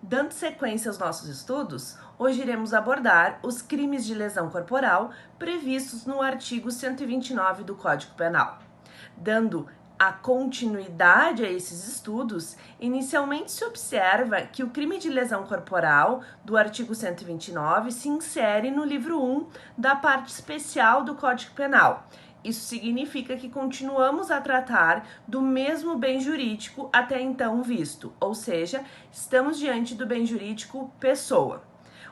Dando sequência aos nossos estudos, hoje iremos abordar os crimes de lesão corporal previstos no artigo 129 do Código Penal. Dando a continuidade a esses estudos, inicialmente se observa que o crime de lesão corporal do artigo 129 se insere no livro 1 da parte especial do Código Penal. Isso significa que continuamos a tratar do mesmo bem jurídico até então visto, ou seja, estamos diante do bem jurídico pessoa.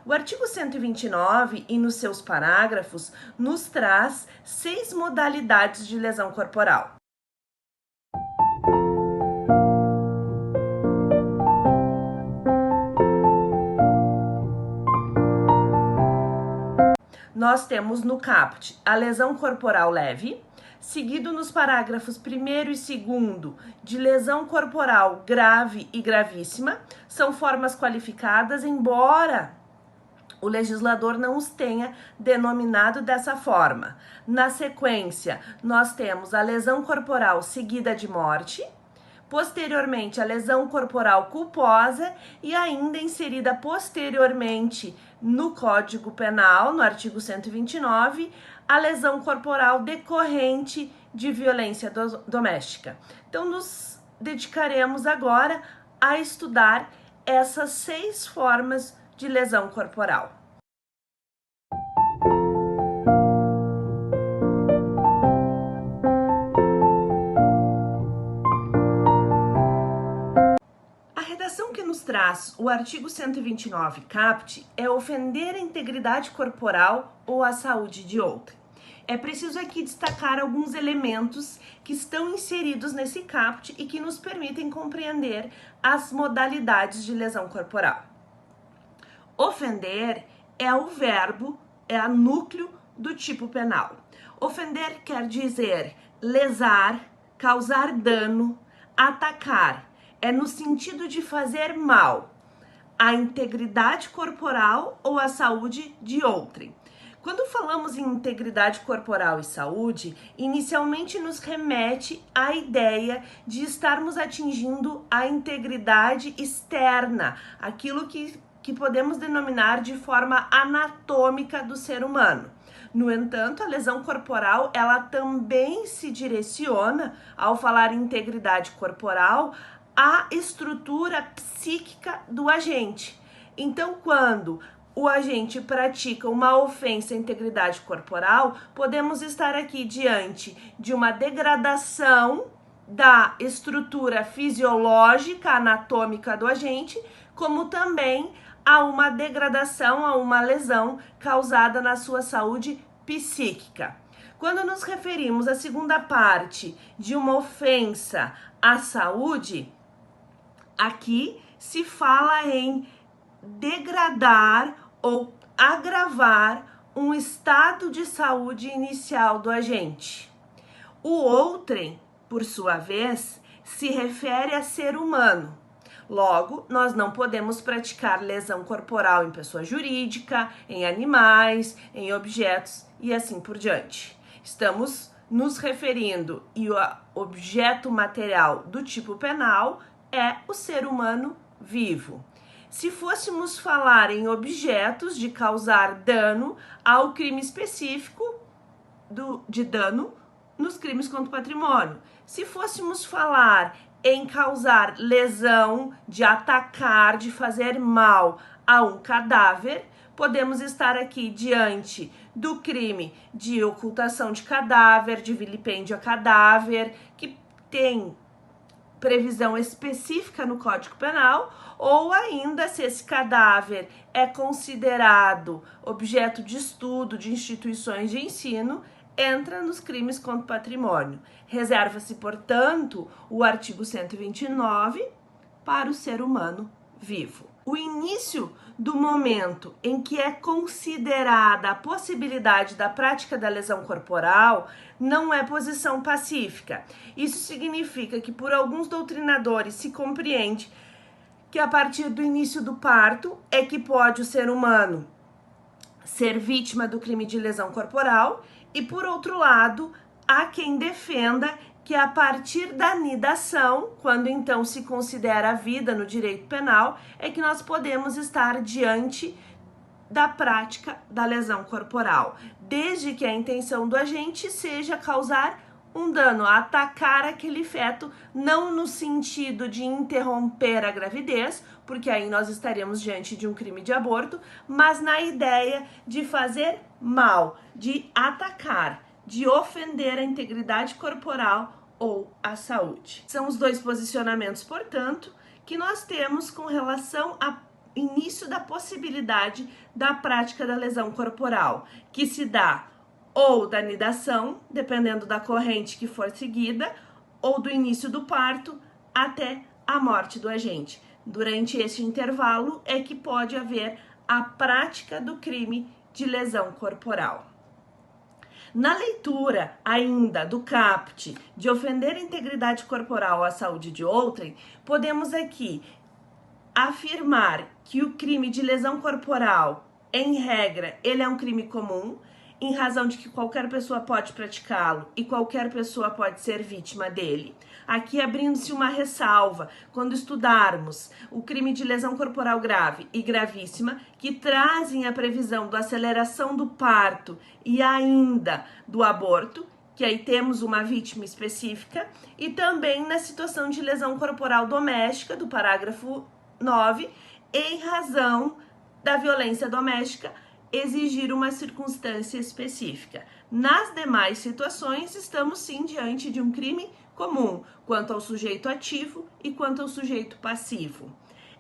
O artigo 129, e nos seus parágrafos, nos traz 6 modalidades de lesão corporal. Nós temos no caput a lesão corporal leve, seguido nos parágrafos 1º e 2º de lesão corporal grave e gravíssima. São formas qualificadas, embora o legislador não os tenha denominado dessa forma. Na sequência, nós temos a lesão corporal seguida de morte, posteriormente a lesão corporal culposa e ainda inserida posteriormente no Código Penal, no artigo 129, a lesão corporal decorrente de violência doméstica. Então, nos dedicaremos agora a estudar essas 6 formas de lesão corporal. Traz o artigo 129 caput é ofender a integridade corporal ou a saúde de outrem. É preciso aqui destacar alguns elementos que estão inseridos nesse caput e que nos permitem compreender as modalidades de lesão corporal. Ofender é o verbo, é o núcleo do tipo penal. Ofender quer dizer lesar, causar dano, atacar. É no sentido de fazer mal à integridade corporal ou à saúde de outrem. Quando falamos em integridade corporal e saúde, inicialmente nos remete à ideia de estarmos atingindo a integridade externa, aquilo que podemos denominar de forma anatômica do ser humano. No entanto, a lesão corporal, ela também se direciona, ao falar em integridade corporal, a estrutura psíquica do agente. Então, quando o agente pratica uma ofensa à integridade corporal, podemos estar aqui diante de uma degradação da estrutura fisiológica, anatômica do agente, como também a uma degradação, a uma lesão causada na sua saúde psíquica. Quando nos referimos à segunda parte de uma ofensa à saúde, aqui se fala em degradar ou agravar um estado de saúde inicial do agente. O outrem, por sua vez, se refere a ser humano. Logo, nós não podemos praticar lesão corporal em pessoa jurídica, em animais, em objetos e assim por diante. Estamos nos referindo e o objeto material do tipo penal é o ser humano vivo. Se fôssemos falar em objetos de causar dano ao crime específico de dano nos crimes contra o patrimônio. Se fôssemos falar em causar lesão, de atacar, de fazer mal a um cadáver, podemos estar aqui diante do crime de ocultação de cadáver, de vilipêndio a cadáver, que tem previsão específica no Código Penal, ou ainda se esse cadáver é considerado objeto de estudo de instituições de ensino, entra nos crimes contra o patrimônio. Reserva-se, portanto, o artigo 129 para o ser humano vivo. O início do momento em que é considerada a possibilidade da prática da lesão corporal não é posição pacífica. Isso significa que por alguns doutrinadores se compreende que a partir do início do parto é que pode o ser humano ser vítima do crime de lesão corporal e, por outro lado, há quem defenda que a partir da nidação, quando então se considera a vida no direito penal, é que nós podemos estar diante da prática da lesão corporal, desde que a intenção do agente seja causar um dano, atacar aquele feto, não no sentido de interromper a gravidez, porque aí nós estaríamos diante de um crime de aborto, mas na ideia de fazer mal, de atacar, de ofender a integridade corporal ou a saúde. São os dois posicionamentos, portanto, que nós temos com relação a início da possibilidade da prática da lesão corporal, que se dá ou da nidação, dependendo da corrente que for seguida, ou do início do parto até a morte do agente. Durante esse intervalo é que pode haver a prática do crime de lesão corporal. Na leitura ainda do caput de ofender a integridade corporal ou a saúde de outrem, podemos aqui afirmar que o crime de lesão corporal, em regra, ele é um crime comum, em razão de que qualquer pessoa pode praticá-lo e qualquer pessoa pode ser vítima dele. Aqui abrindo-se uma ressalva, quando estudarmos o crime de lesão corporal grave e gravíssima, que trazem a previsão da aceleração do parto e ainda do aborto, que aí temos uma vítima específica, e também na situação de lesão corporal doméstica, do parágrafo 9, em razão da violência doméstica, exigir uma circunstância específica. Nas demais situações, estamos sim diante de um crime comum, quanto ao sujeito ativo e quanto ao sujeito passivo.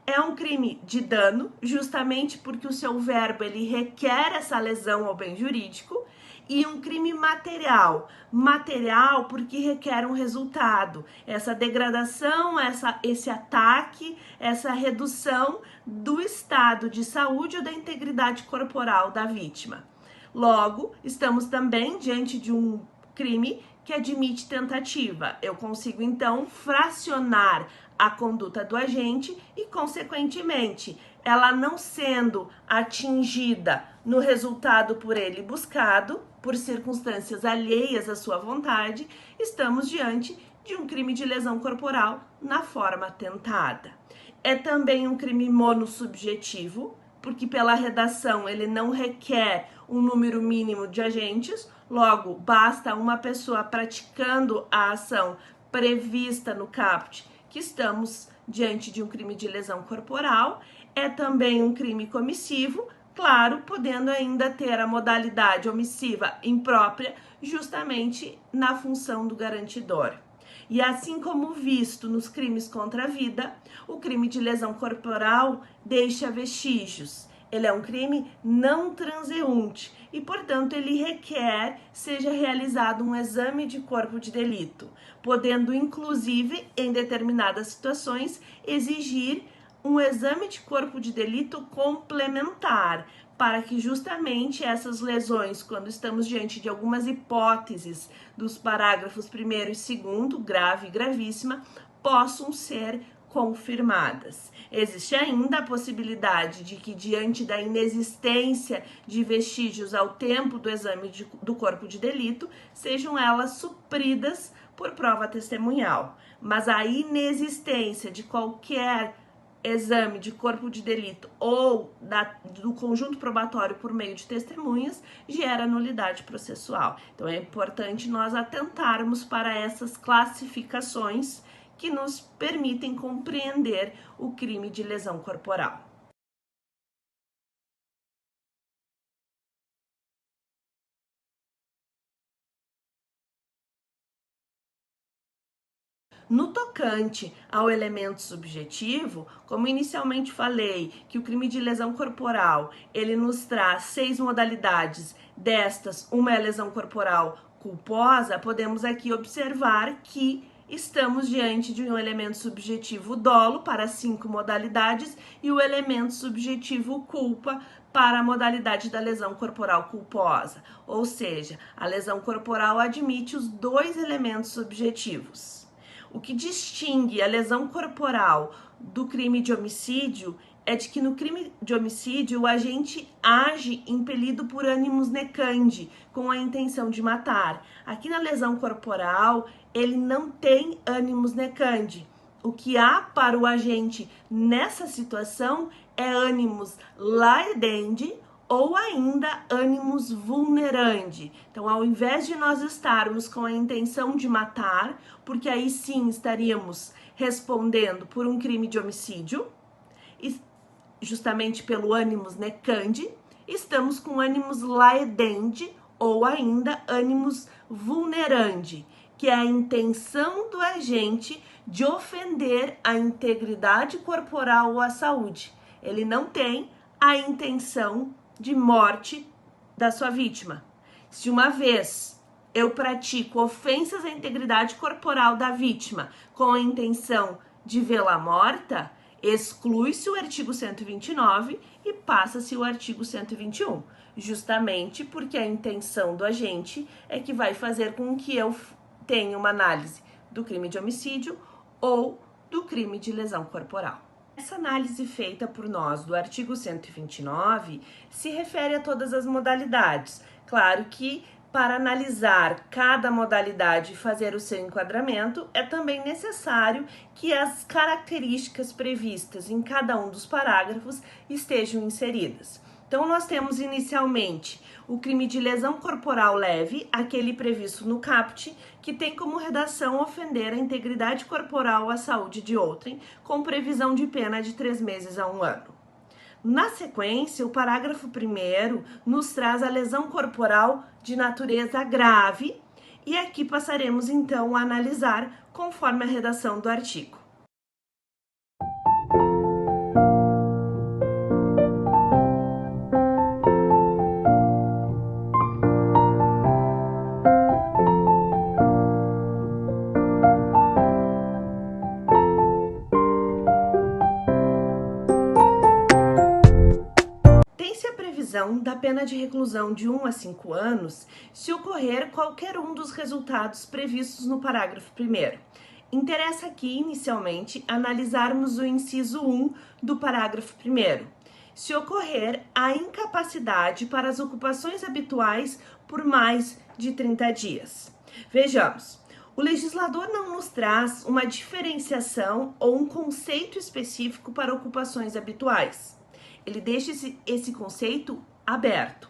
É um crime de dano, justamente porque o seu verbo ele requer essa lesão ao bem jurídico, e um crime material. Material porque requer um resultado. Essa degradação, esse ataque, essa redução do estado de saúde ou da integridade corporal da vítima. Logo, estamos também diante de um crime que admite tentativa. Eu consigo, então, fracionar a conduta do agente e, consequentemente, ela não sendo atingida no resultado por ele buscado, por circunstâncias alheias à sua vontade, estamos diante de um crime de lesão corporal na forma tentada. É também um crime monossubjetivo, porque pela redação ele não requer um número mínimo de agentes, logo basta uma pessoa praticando a ação prevista no caput que estamos diante de um crime de lesão corporal. É também um crime comissivo, claro, podendo ainda ter a modalidade omissiva imprópria, justamente na função do garantidor. E assim como visto nos crimes contra a vida, o crime de lesão corporal deixa vestígios. Ele é um crime não transeunte e, portanto, ele requer seja realizado um exame de corpo de delito, podendo, inclusive, em determinadas situações, exigir um exame de corpo de delito complementar, para que justamente essas lesões, quando estamos diante de algumas hipóteses dos parágrafos 1º e 2º, grave e gravíssima, possam ser confirmadas. Existe ainda a possibilidade de que, diante da inexistência de vestígios ao tempo do exame do corpo de delito, sejam elas supridas por prova testemunhal. Mas a inexistência de qualquer exame de corpo de delito ou do conjunto probatório por meio de testemunhas gera nulidade processual. Então é importante nós atentarmos para essas classificações que nos permitem compreender o crime de lesão corporal. No tocante ao elemento subjetivo, como inicialmente falei, que o crime de lesão corporal, ele nos traz 6 modalidades, destas, uma é a lesão corporal culposa, podemos aqui observar que estamos diante de um elemento subjetivo dolo para 5 modalidades e o elemento subjetivo culpa para a modalidade da lesão corporal culposa. Ou seja, a lesão corporal admite os 2 elementos subjetivos. O que distingue a lesão corporal do crime de homicídio é de que no crime de homicídio o agente age impelido por animus necandi, com a intenção de matar. Aqui na lesão corporal, ele não tem animus necandi. O que há para o agente nessa situação é animus laedendi ou ainda animus vulnerandi. Então, ao invés de nós estarmos com a intenção de matar, porque aí sim estaríamos respondendo por um crime de homicídio, justamente pelo animus necandi, estamos com animus laedendi ou ainda animus vulnerandi, que é a intenção do agente de ofender a integridade corporal ou a saúde. Ele não tem a intenção de morte da sua vítima. Se uma vez eu pratico ofensas à integridade corporal da vítima com a intenção de vê-la morta, exclui-se o artigo 129 e passa-se o artigo 121, justamente porque a intenção do agente é que vai fazer com que eu tenha uma análise do crime de homicídio ou do crime de lesão corporal. Essa análise feita por nós do artigo 129 se refere a todas as modalidades. Claro que para analisar cada modalidade e fazer o seu enquadramento, é também necessário que as características previstas em cada um dos parágrafos estejam inseridas. Então, nós temos inicialmente o crime de lesão corporal leve, aquele previsto no caput, que tem como redação ofender a integridade corporal ou a saúde de outrem, com previsão de pena de 3 meses a 1 ano. Na sequência, o parágrafo 1º nos traz a lesão corporal de natureza grave e aqui passaremos então a analisar conforme a redação do artigo. Da pena de reclusão de 1 a 5 anos se ocorrer qualquer um dos resultados previstos no parágrafo 1º. Interessa aqui, inicialmente, analisarmos o inciso 1 do parágrafo 1º. Se ocorrer a incapacidade para as ocupações habituais por mais de 30 dias. Vejamos. O legislador não nos traz uma diferenciação ou um conceito específico para ocupações habituais. Ele deixa esse conceito aberto.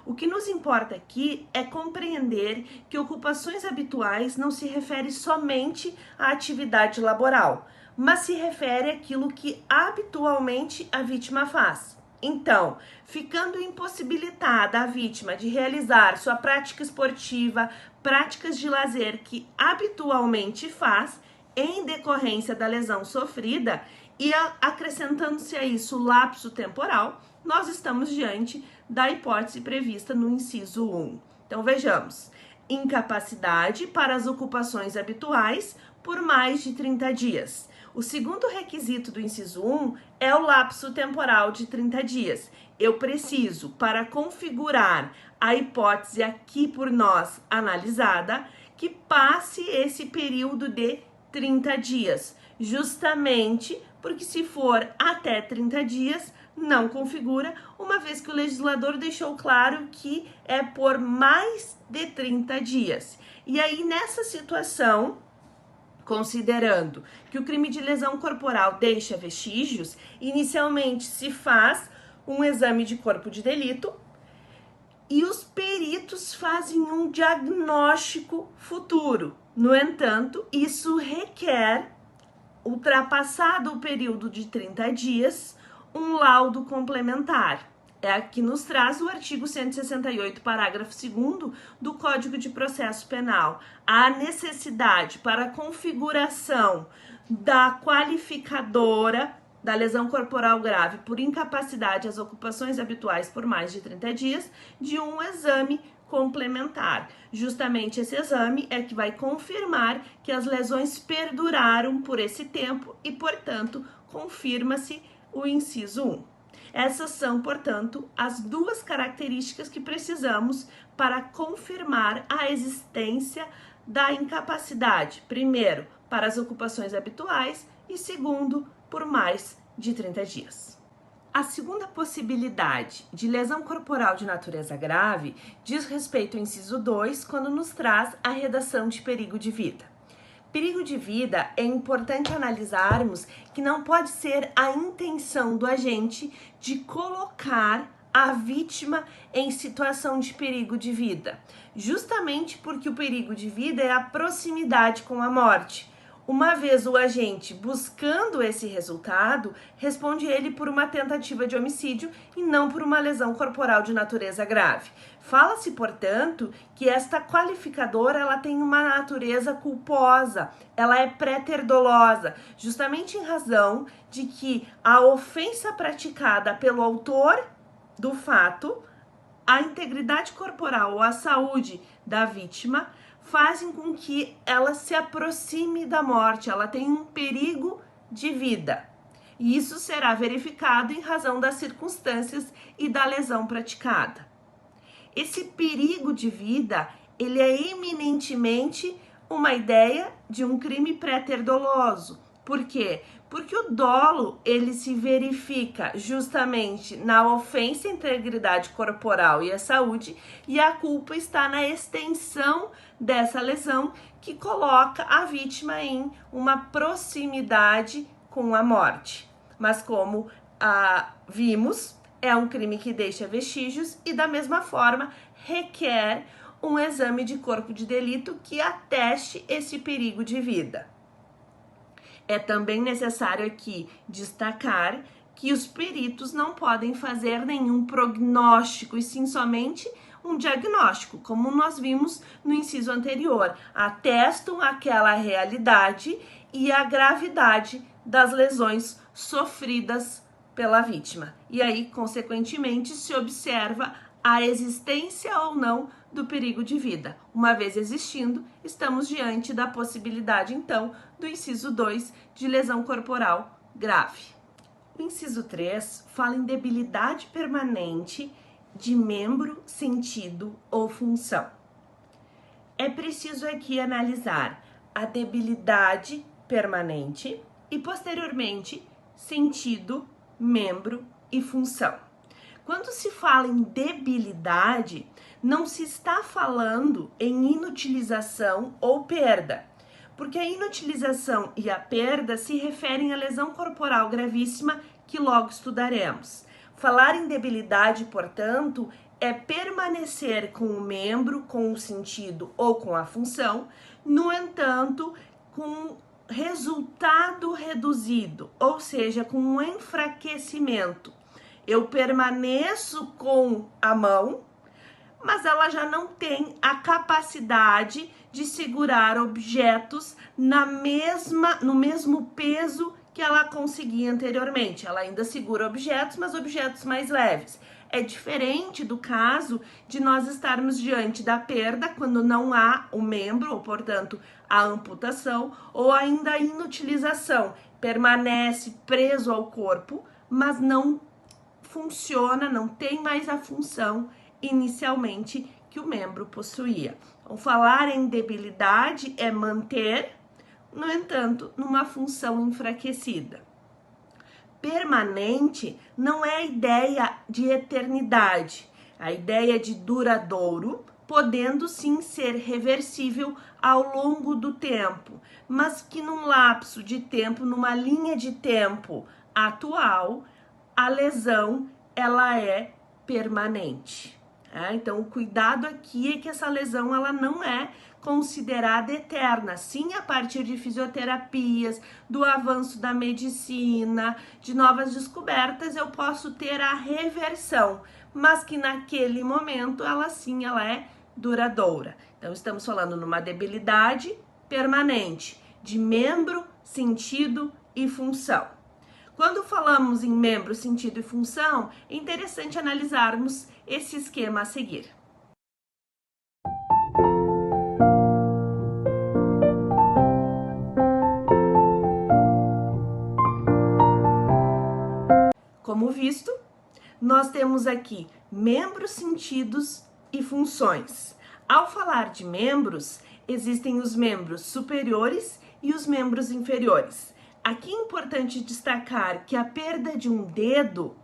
O que nos importa aqui é compreender que ocupações habituais não se refere somente à atividade laboral, mas se refere àquilo que habitualmente a vítima faz. Então, ficando impossibilitada a vítima de realizar sua prática esportiva, práticas de lazer que habitualmente faz, em decorrência da lesão sofrida, e acrescentando-se a isso o lapso temporal, nós estamos diante da hipótese prevista no inciso 1. Então, vejamos. Incapacidade para as ocupações habituais por mais de 30 dias. O segundo requisito do inciso 1 é o lapso temporal de 30 dias. Eu preciso, para configurar a hipótese aqui por nós analisada, que passe esse período de 30 dias, justamente porque se for até 30 dias, não configura, uma vez que o legislador deixou claro que é por mais de 30 dias. E aí, nessa situação, considerando que o crime de lesão corporal deixa vestígios, inicialmente se faz um exame de corpo de delito e os peritos fazem um diagnóstico futuro. No entanto, isso requer, ultrapassado o período de 30 dias, um laudo complementar. É aqui nos traz o artigo 168, parágrafo 2º do Código de Processo Penal. A necessidade para a configuração da qualificadora da lesão corporal grave por incapacidade às ocupações habituais por mais de 30 dias de um exame complementar. Justamente esse exame é que vai confirmar que as lesões perduraram por esse tempo e, portanto, confirma-se o inciso 1. Essas são, portanto, as duas características que precisamos para confirmar a existência da incapacidade. Primeiro, para as ocupações habituais e segundo, por mais de 30 dias. A segunda possibilidade de lesão corporal de natureza grave diz respeito ao inciso 2, quando nos traz a redação de perigo de vida. Perigo de vida é importante analisarmos que não pode ser a intenção do agente de colocar a vítima em situação de perigo de vida, justamente porque o perigo de vida é a proximidade com a morte. Uma vez o agente buscando esse resultado, responde ele por uma tentativa de homicídio e não por uma lesão corporal de natureza grave. Fala-se, portanto, que esta qualificadora ela tem uma natureza culposa, ela é pré-terdolosa, justamente em razão de que a ofensa praticada pelo autor do fato, a integridade corporal ou a saúde da vítima fazem com que ela se aproxime da morte, ela tem um perigo de vida. E isso será verificado em razão das circunstâncias e da lesão praticada. Esse perigo de vida, ele é eminentemente uma ideia de um crime pré-terdoloso. Por quê? Porque o dolo, ele se verifica justamente na ofensa à integridade corporal e à saúde, e a culpa está na extensão dessa lesão que coloca a vítima em uma proximidade com a morte. Mas como vimos, é um crime que deixa vestígios e da mesma forma requer um exame de corpo de delito que ateste esse perigo de vida. É também necessário aqui destacar que os peritos não podem fazer nenhum prognóstico, e sim somente um diagnóstico, como nós vimos no inciso anterior. Atestam aquela realidade e a gravidade das lesões sofridas pela vítima. E aí, consequentemente, se observa a existência ou não do perigo de vida. Uma vez existindo, estamos diante da possibilidade, então, do inciso 2 de lesão corporal grave. O inciso 3 fala em debilidade permanente de membro, sentido ou função. É preciso aqui analisar a debilidade permanente e, posteriormente, sentido, membro e função. Quando se fala em debilidade, não se está falando em inutilização ou perda, porque a inutilização e a perda se referem à lesão corporal gravíssima que logo estudaremos. Falar em debilidade, portanto, é permanecer com o membro, com o sentido ou com a função, no entanto, com resultado reduzido, ou seja, com um enfraquecimento. Eu permaneço com a mão, mas ela já não tem a capacidade de segurar objetos no mesmo peso que ela conseguia anteriormente. Ela ainda segura objetos, mas objetos mais leves. É diferente do caso de nós estarmos diante da perda, quando não há o membro, ou portanto a amputação, ou ainda a inutilização. Permanece preso ao corpo, mas não funciona, não tem mais a função inicialmente que o membro possuía. Então, falar em debilidade é manter, no entanto, numa função enfraquecida. Permanente não é a ideia de eternidade, a ideia de duradouro, podendo sim ser reversível ao longo do tempo, mas que num lapso de tempo, numa linha de tempo atual, a lesão ela é permanente. Então, o cuidado aqui é que essa lesão ela não é considerada eterna. Sim, a partir de fisioterapias, do avanço da medicina, de novas descobertas, eu posso ter a reversão, mas que naquele momento ela é duradoura. Então, estamos falando numa debilidade permanente de membro, sentido e função. Quando falamos em membro, sentido e função, é interessante analisarmos esse esquema a seguir. Como visto, nós temos aqui membros, sentidos e funções. Ao falar de membros, existem os membros superiores e os membros inferiores. Aqui é importante destacar que a perda de um dedo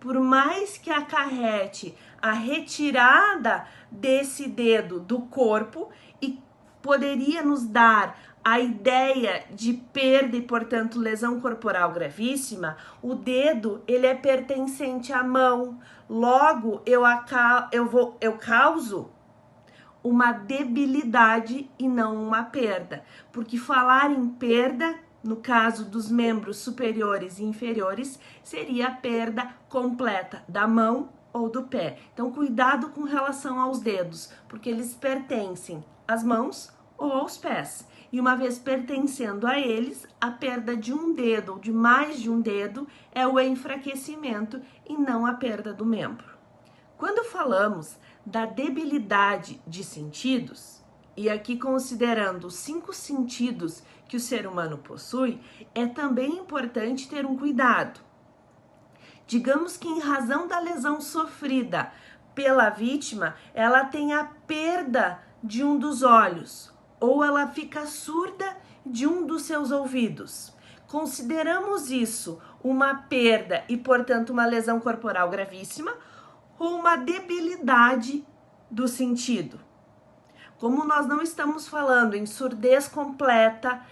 por mais que acarrete a retirada desse dedo do corpo e poderia nos dar a ideia de perda e, portanto, lesão corporal gravíssima, o dedo, ele é pertencente à mão. Logo, eu causo uma debilidade e não uma perda. Porque falar em perda, no caso dos membros superiores e inferiores, seria a perda completa da mão ou do pé. Então, cuidado com relação aos dedos, porque eles pertencem às mãos ou aos pés. E uma vez pertencendo a eles, a perda de um dedo ou de mais de um dedo é o enfraquecimento e não a perda do membro. Quando falamos da debilidade de sentidos, e aqui considerando os 5 sentidos que o ser humano possui, é também importante ter um cuidado. Digamos que em razão da lesão sofrida pela vítima, ela tem a perda de um dos olhos, ou ela fica surda de um dos seus ouvidos. Consideramos isso uma perda e, portanto, uma lesão corporal gravíssima ou uma debilidade do sentido. Como nós não estamos falando em surdez completa,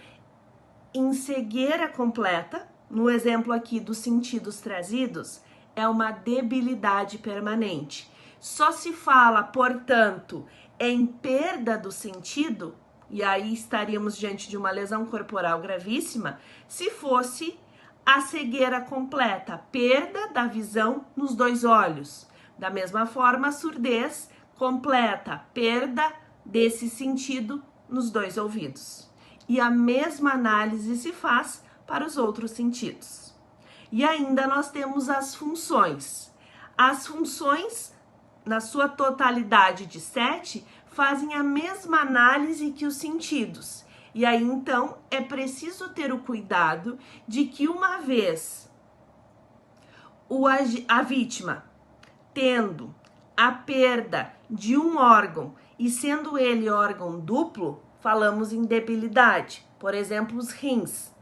em cegueira completa, no exemplo aqui dos sentidos trazidos, é uma debilidade permanente. Só se fala, portanto, em perda do sentido, e aí estaríamos diante de uma lesão corporal gravíssima, se fosse a cegueira completa, perda da visão nos 2 olhos. Da mesma forma, a surdez completa, perda desse sentido nos 2 ouvidos. E a mesma análise se faz para os outros sentidos. E ainda nós temos as funções. As funções, na sua totalidade de 7, fazem a mesma análise que os sentidos. E aí, então, é preciso ter o cuidado de que uma vez a vítima tendo a perda de um órgão e sendo ele órgão duplo, falamos em debilidade. Por exemplo, os rins.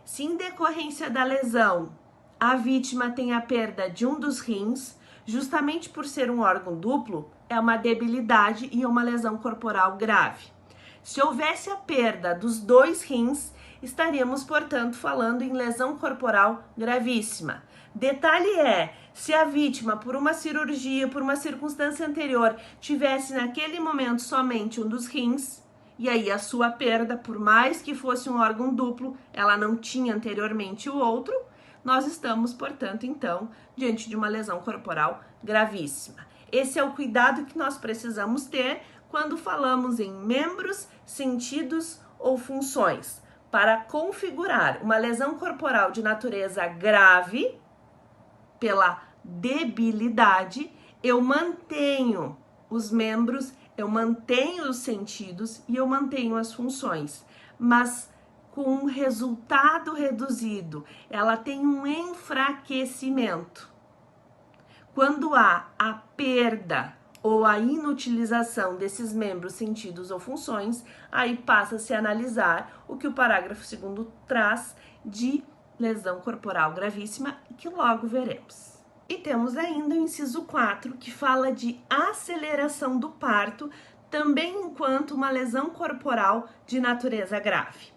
Se em decorrência da lesão a vítima tem a perda de um dos rins, justamente por ser um órgão duplo, é uma debilidade e uma lesão corporal grave. Se houvesse a perda dos 2 rins, estaríamos, portanto, falando em lesão corporal gravíssima. Detalhe é, se a vítima, por uma cirurgia, por uma circunstância anterior, tivesse naquele momento somente um dos rins, e aí a sua perda, por mais que fosse um órgão duplo, ela não tinha anteriormente o outro, nós estamos, portanto, então, diante de uma lesão corporal gravíssima. Esse é o cuidado que nós precisamos ter quando falamos em membros, sentidos ou funções. Para configurar uma lesão corporal de natureza grave, pela debilidade, eu mantenho os membros, eu mantenho os sentidos e eu mantenho as funções, mas com um resultado reduzido, ela tem um enfraquecimento. Quando há a perda ou a inutilização desses membros, sentidos ou funções, aí passa-se a analisar o que o parágrafo 2º traz de lesão corporal gravíssima, que logo veremos. E temos ainda o inciso 4, que fala de aceleração do parto, também enquanto uma lesão corporal de natureza grave.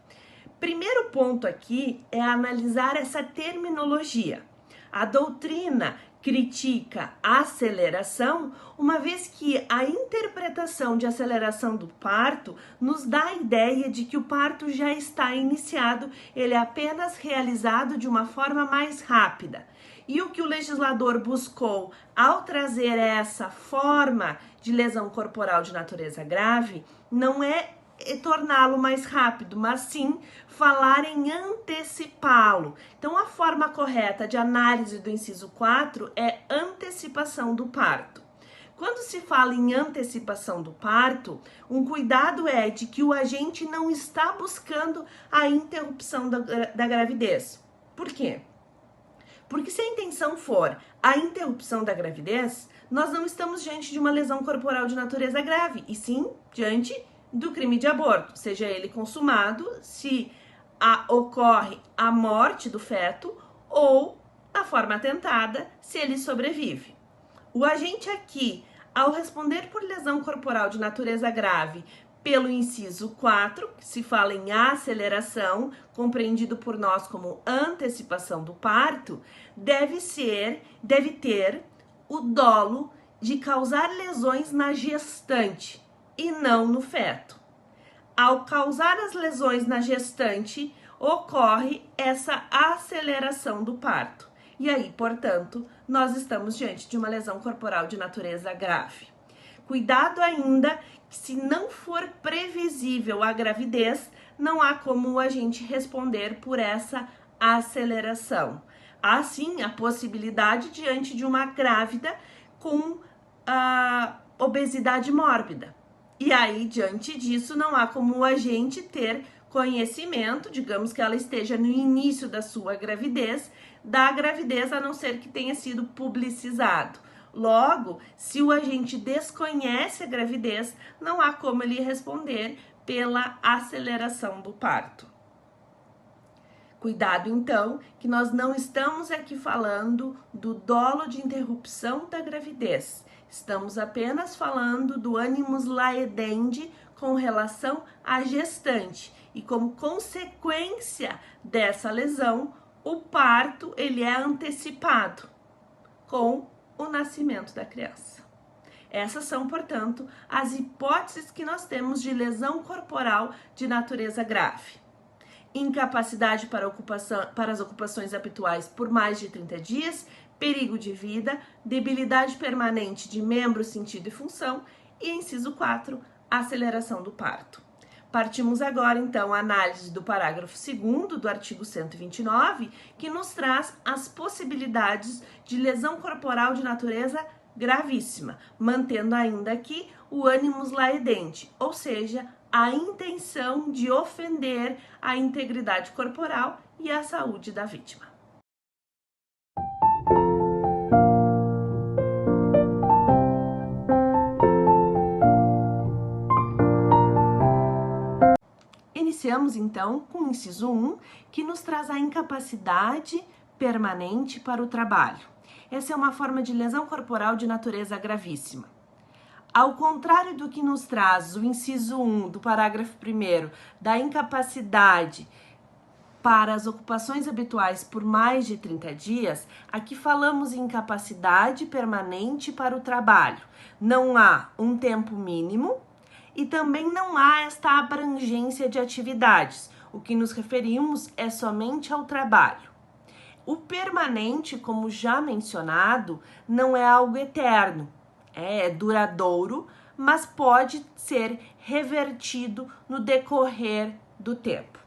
Primeiro ponto aqui é analisar essa terminologia. A doutrina critica a aceleração, uma vez que a interpretação de aceleração do parto nos dá a ideia de que o parto já está iniciado, ele é apenas realizado de uma forma mais rápida. E o que o legislador buscou ao trazer essa forma de lesão corporal de natureza grave não é torná-lo mais rápido, mas sim falar em antecipá-lo. Então, a forma correta de análise do inciso 4 é antecipação do parto. Quando se fala em antecipação do parto, um cuidado é de que o agente não está buscando a interrupção da gravidez. Por quê? Porque se a intenção for a interrupção da gravidez, nós não estamos diante de uma lesão corporal de natureza grave, e sim diante do crime de aborto, seja ele consumado, se ocorre a morte do feto ou Na forma tentada, se ele sobrevive. O agente aqui, ao responder por lesão corporal de natureza grave pelo inciso 4, que se fala em aceleração, compreendido por nós como antecipação do parto, deve ter o dolo de causar lesões na gestante e não no feto. Ao causar as lesões na gestante, ocorre essa aceleração do parto. E aí, portanto, nós estamos diante de uma lesão corporal de natureza grave. Cuidado ainda que, se não for previsível a gravidez, não há como o agente responder por essa aceleração. Há sim a possibilidade diante de uma grávida com obesidade mórbida. E aí, diante disso, não há como o agente ter conhecimento, digamos que ela esteja no início da sua gravidez, da gravidez, a não ser que tenha sido publicizado. Logo, se o agente desconhece a gravidez, não há como ele responder pela aceleração do parto. Cuidado, então, que nós não estamos aqui falando do dolo de interrupção da gravidez. Estamos apenas falando do animus laedendi com relação à gestante. E como consequência dessa lesão, o parto ele é antecipado com o nascimento da criança. Essas são, portanto, as hipóteses que nós temos de lesão corporal de natureza grave. Incapacidade para as ocupações habituais por mais de 30 dias, perigo de vida, debilidade permanente de membro, sentido e função e, inciso 4, aceleração do parto. Partimos agora, então, à análise do parágrafo 2º do artigo 129, que nos traz as possibilidades de lesão corporal de natureza gravíssima, mantendo ainda aqui o animus laedendi, ou seja, a intenção de ofender a integridade corporal e a saúde da vítima. Iniciamos então com o inciso 1, que nos traz a incapacidade permanente para o trabalho. Essa é uma forma de lesão corporal de natureza gravíssima. Ao contrário do que nos traz o inciso 1 do parágrafo 1º da incapacidade para as ocupações habituais por mais de 30 dias, aqui falamos em incapacidade permanente para o trabalho. Não há um tempo mínimo e também não há esta abrangência de atividades. O que nos referimos é somente ao trabalho. O permanente, como já mencionado, não é algo eterno, é duradouro, mas pode ser revertido no decorrer do tempo.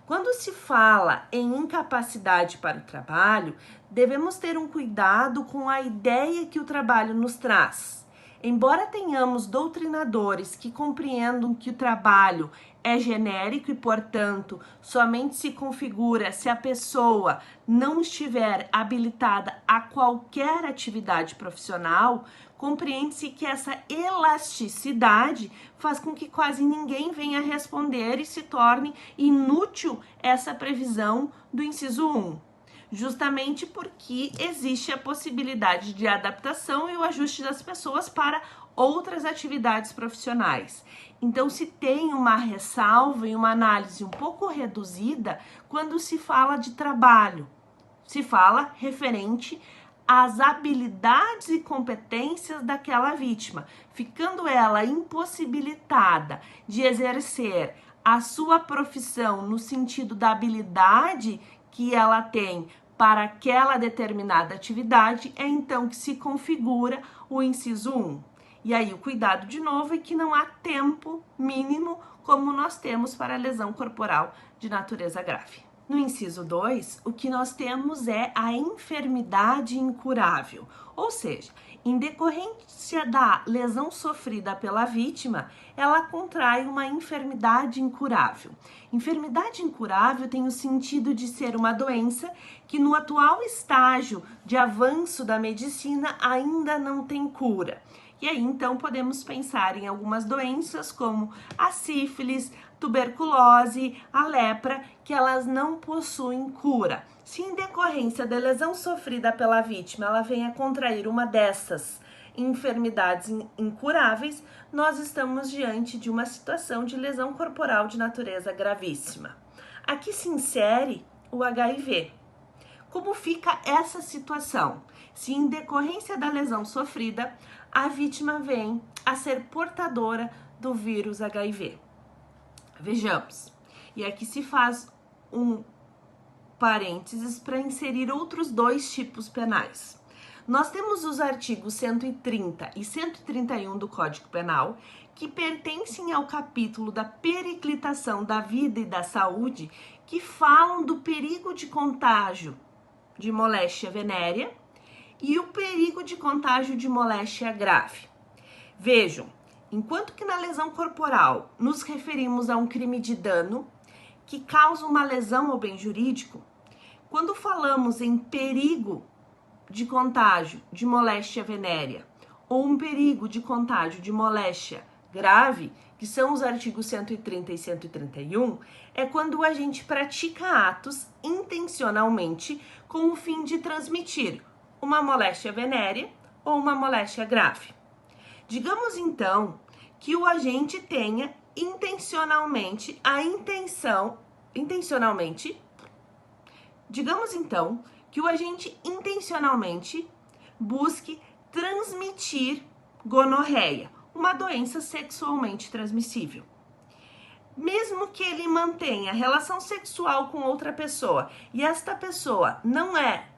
Quando se fala em incapacidade para o trabalho, devemos ter um cuidado com a ideia que o trabalho nos traz. Embora tenhamos doutrinadores que compreendam que o trabalho é genérico e, portanto, somente se configura se a pessoa não estiver habilitada a qualquer atividade profissional, compreende-se que essa elasticidade faz com que quase ninguém venha responder e se torne inútil essa previsão do inciso 1. Justamente porque existe a possibilidade de adaptação e o ajuste das pessoas para outras atividades profissionais. Então, se tem uma ressalva e uma análise um pouco reduzida quando se fala de trabalho. Se fala referente às habilidades e competências daquela vítima, ficando ela impossibilitada de exercer a sua profissão no sentido da habilidade que ela tem para aquela determinada atividade, é então que se configura o inciso 1. E aí o cuidado de novo é que não há tempo mínimo como nós temos para a lesão corporal de natureza grave. No inciso 2, o que nós temos é a enfermidade incurável, ou seja, em decorrência da lesão sofrida pela vítima, ela contrai uma enfermidade incurável. Enfermidade incurável tem o sentido de ser uma doença que no atual estágio de avanço da medicina ainda não tem cura. E aí, então, podemos pensar em algumas doenças como a sífilis, tuberculose, a lepra, que elas não possuem cura. Se em decorrência da lesão sofrida pela vítima, ela venha contrair uma dessas enfermidades incuráveis, nós estamos diante de uma situação de lesão corporal de natureza gravíssima. Aqui se insere o HIV. Como fica essa situação? Se em decorrência da lesão sofrida, a vítima vem a ser portadora do vírus HIV. Vejamos. E aqui se faz um parênteses para inserir outros dois tipos penais. Nós temos os artigos 130 e 131 do Código Penal, que pertencem ao capítulo da periclitação da vida e da saúde, que falam do perigo de contágio de moléstia venérea e o perigo de contágio de moléstia grave. Vejam, enquanto que na lesão corporal nos referimos a um crime de dano que causa uma lesão ao bem jurídico, quando falamos em perigo de contágio de moléstia venérea ou um perigo de contágio de moléstia grave, que são os artigos 130 e 131, é quando a gente pratica atos intencionalmente com o fim de transmitir uma moléstia venérea ou uma moléstia grave. Digamos então que o agente tenha intencionalmente busque transmitir gonorreia, uma doença sexualmente transmissível. Mesmo que ele mantenha relação sexual com outra pessoa e esta pessoa não é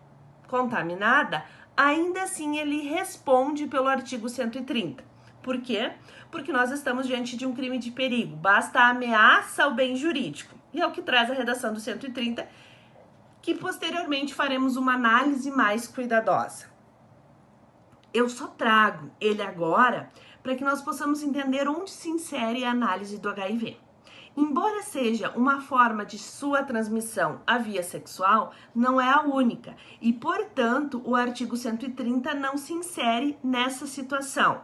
contaminada, ainda assim ele responde pelo artigo 130. Por quê? Porque nós estamos diante de um crime de perigo. Basta a ameaça ao bem jurídico. E é o que traz a redação do 130, que posteriormente faremos uma análise mais cuidadosa. Eu só trago ele agora para que nós possamos entender onde se insere a análise do HIV. Embora seja uma forma de sua transmissão à via sexual, não é a única e, portanto, o artigo 130 não se insere nessa situação.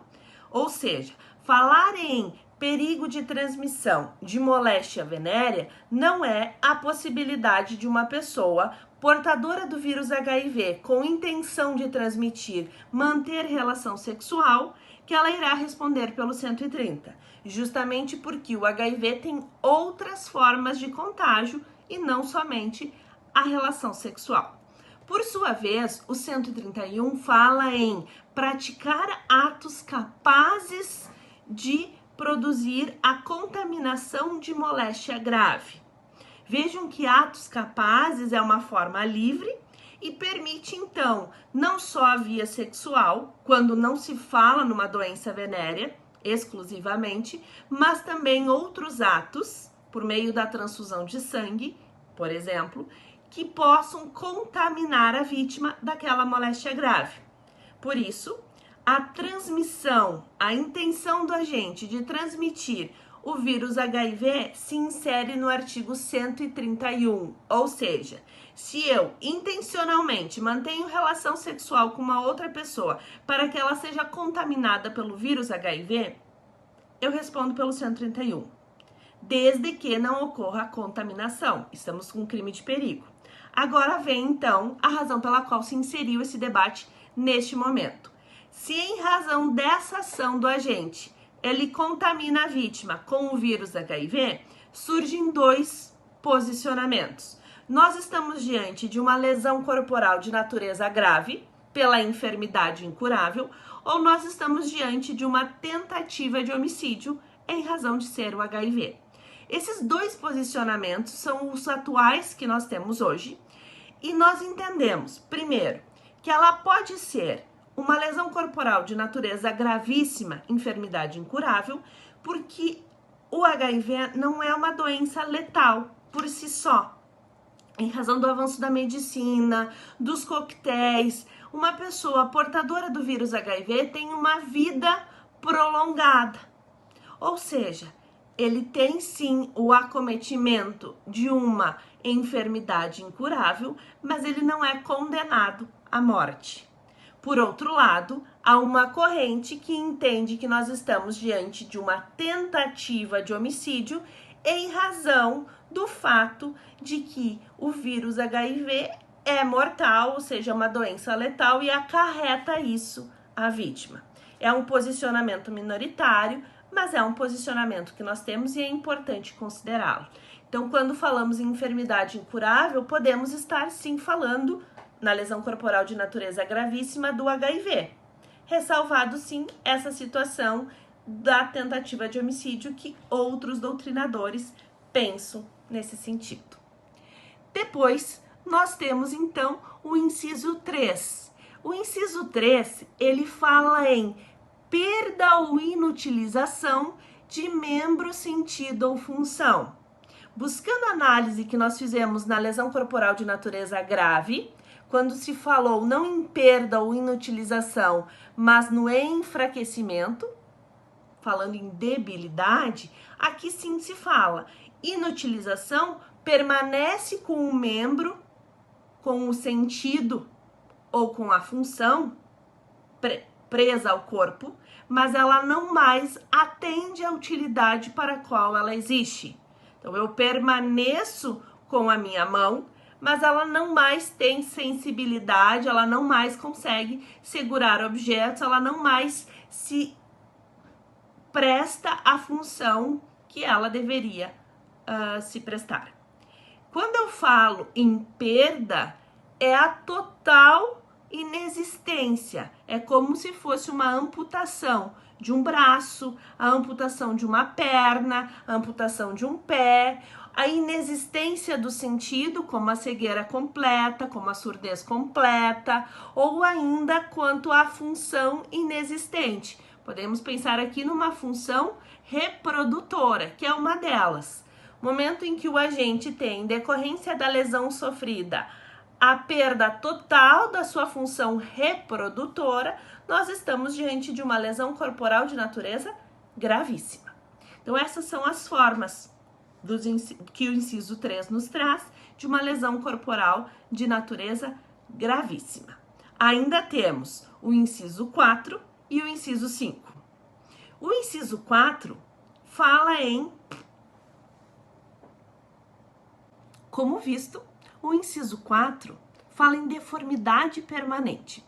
Ou seja, falar em perigo de transmissão de moléstia venérea não é a possibilidade de uma pessoa portadora do vírus HIV com intenção de transmitir, manter relação sexual, que ela irá responder pelo 130, justamente porque o HIV tem outras formas de contágio e não somente a relação sexual. Por sua vez, o 131 fala em praticar atos capazes de produzir a contaminação de moléstia grave. Vejam que atos capazes é uma forma livre e permite, então, não só a via sexual, quando não se fala numa doença venérea exclusivamente, mas também outros atos, por meio da transfusão de sangue, por exemplo, que possam contaminar a vítima daquela moléstia grave. Por isso, a transmissão, a intenção do agente de transmitir o vírus HIV se insere no artigo 131, ou seja, se eu intencionalmente mantenho relação sexual com uma outra pessoa para que ela seja contaminada pelo vírus HIV, eu respondo pelo 131, desde que não ocorra a contaminação. Estamos com um crime de perigo. Agora vem, então, a razão pela qual se inseriu esse debate neste momento. Se em razão dessa ação do agente ele contamina a vítima com o vírus HIV, surgem dois posicionamentos. Nós estamos diante de uma lesão corporal de natureza grave, pela enfermidade incurável, ou nós estamos diante de uma tentativa de homicídio em razão de ser o HIV. Esses dois posicionamentos são os atuais que nós temos hoje, e nós entendemos, primeiro, que ela pode ser uma lesão corporal de natureza gravíssima, enfermidade incurável, porque o HIV não é uma doença letal por si só. Em razão do avanço da medicina, dos coquetéis, uma pessoa portadora do vírus HIV tem uma vida prolongada. Ou seja, ele tem sim o acometimento de uma enfermidade incurável, mas ele não é condenado à morte. Por outro lado, há uma corrente que entende que nós estamos diante de uma tentativa de homicídio em razão do fato de que o vírus HIV é mortal, ou seja, uma doença letal, e acarreta isso à vítima. É um posicionamento minoritário, mas é um posicionamento que nós temos e é importante considerá-lo. Então, quando falamos em enfermidade incurável, podemos estar sim falando na lesão corporal de natureza gravíssima do HIV. Ressalvado sim essa situação da tentativa de homicídio que outros doutrinadores pensam nesse sentido. Depois, nós temos então o inciso 3. O inciso 3, ele fala em perda ou inutilização de membro, sentido ou função. Buscando a análise que nós fizemos na lesão corporal de natureza grave, quando se falou não em perda ou inutilização, mas no enfraquecimento, falando em debilidade, aqui sim se fala inutilização permanece com o membro, com o sentido ou com a função presa ao corpo, mas ela não mais atende à utilidade para a qual ela existe. Então, eu permaneço com a minha mão, mas ela não mais tem sensibilidade, ela não mais consegue segurar objetos, ela não mais se presta a função que ela deveria se prestar. Quando eu falo em perda, é a total inexistência. É como se fosse uma amputação de um braço, a amputação de uma perna, a amputação de um pé, a inexistência do sentido, como a cegueira completa, como a surdez completa, ou ainda quanto à função inexistente. Podemos pensar aqui numa função reprodutora, que é uma delas. Momento em que o agente tem, em decorrência da lesão sofrida, a perda total da sua função reprodutora, nós estamos diante de uma lesão corporal de natureza gravíssima. Então, essas são as formas que o inciso 3 nos traz de uma lesão corporal de natureza gravíssima. Ainda temos o inciso 4 e o inciso 5. O inciso 4 fala em, como visto, o inciso 4 fala em deformidade permanente.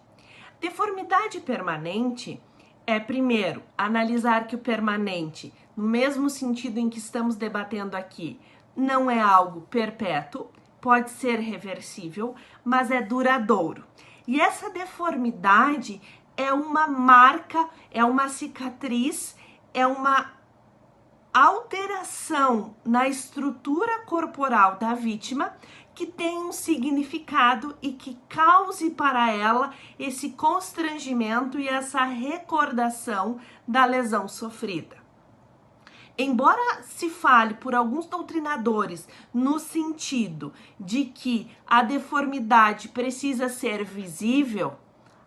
Deformidade permanente é, primeiro, analisar que o permanente, no mesmo sentido em que estamos debatendo aqui, não é algo perpétuo, pode ser reversível, mas é duradouro. E essa deformidade é uma marca, é uma cicatriz, é uma alteração na estrutura corporal da vítima que tem um significado e que cause para ela esse constrangimento e essa recordação da lesão sofrida. Embora se fale por alguns doutrinadores no sentido de que a deformidade precisa ser visível,